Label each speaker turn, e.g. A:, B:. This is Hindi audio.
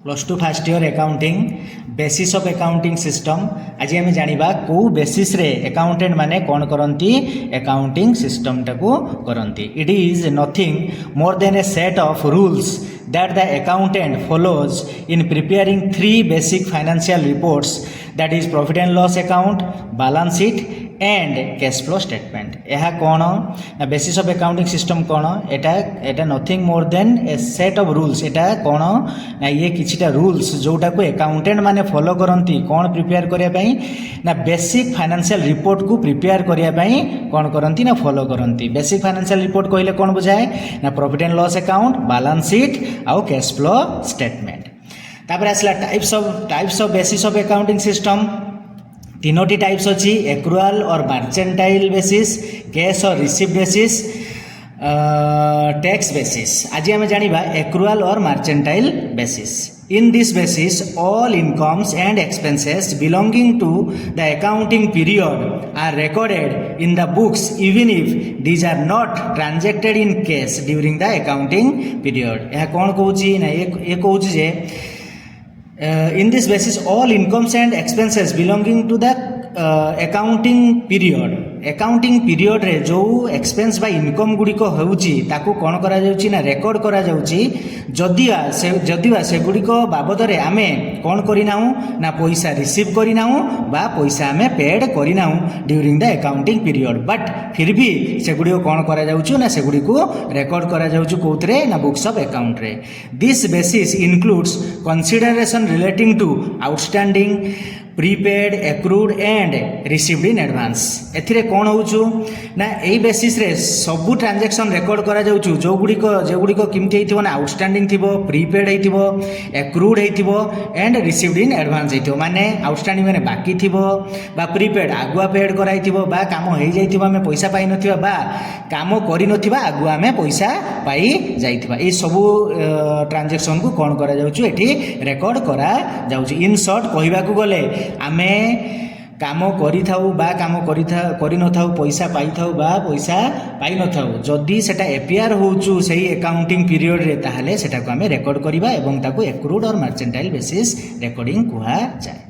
A: +2 first year accounting basis of accounting system. आज आम जाना कौ बेसिस रे अकाउंटेंट माने कौन करती अकाउंटिंग सिस्टम टाको करती। It is nothing more than A set of rules that the accountant follows in preparing 3 basic financial reports, that is profit and loss account, balance sheet and cash flow statement. यह कौन ना बेसिस ऑफ अकाउंटिंग सिस्टम कौन एटा nothing more than A set of rules. एटा कौन ना ये किछिटा रूल्स जोटा को अकाउंटेंट माने फॉलो करती कौन प्रिपेयर करने ना बेसिक फाइनेंशियल रिपोर्ट को प्रिपेयर करने कौन करती ना फॉलो करती। बेसिक फाइनेंशियल रिपोर्ट कहले कौन बुझाए ना profit and loss account, balance sheet आउ कैश फ्लो स्टेटमेंट। तापर आसला types of basis of accounting system. तीनोटी टाइप्स अच्छी एक्रुअल और मार्चेंटाइल बेसिस, कैश और रिसीव बेसिस, टैक्स बेसिस। आज आम जाना एक्रुअल और mercantile basis. In this basis all incomes and expenses belonging to the accounting period are recorded in the books even if these are not transacted in cash during the accounting period। यह कौन कहूँ ना ये कहूँ जे in this basis all incomes and expenses belonging to the accounting period रे जो एक्सपेंस बा इनकम गुड़िक होउची ताकू कौन करा जाउची ना रेकर्ड करा जाउची। जदिवा से गुड़िक बाबद रे आमे कौन करिनाउ ना पैसा रिसीव करिनाउ बा पैसा आमे पेड करिनाउ during the accounting period, but फिर भी से गुड़िक कौन करा जाउची ना से गुड़िक रेकर्ड करा जाउची कोथरे ना बुक्स ऑफ अकाउंट रे। This basis includes consideration relating to outstanding, prepaid, accrued and received in advance. एथिरे कौन होउछु ना एई बेसिस रे सबु ट्रांजैक्शन रेकॉर्ड करा जाउछु जो गुड़िक किमती हेतिबो ना आउटस्टैंडिंग थिबो, प्रीपेड हेतिबो, एक्रूड हेतिबो एंड रिसीव्ड इन एडवांस हेतिबो। माने आउटस्टैंडिंग माने बाकी थिबो बा प्रीपेड आगुआ पेड कराइथिबो बा काम हेइ जाइथिबो आमे पैसा पाइ नथिबा बा काम करि नथिबा आगुआ आमे पैसा पाइ जाइथिबा। ए सबु ट्रांजैक्शन को कौन करा जाउछु एठी रेकॉर्ड करा जाउछु। इन शॉर्ट कहिबाकू गले आमे काम करिथाउ बा काम करि नथाउ पैसा पाइथाउ बा पैसा पाइ नथाउ जदि सेटा एपियर होउछु सेही अकाउंटिंग पीरियड रे ताहाले सेटा को आमे रेकॉर्ड करिबा एवं ताको एक्रूड और मार्चेंटाइल बेसिस रेकॉर्डिंग कुहा जाय।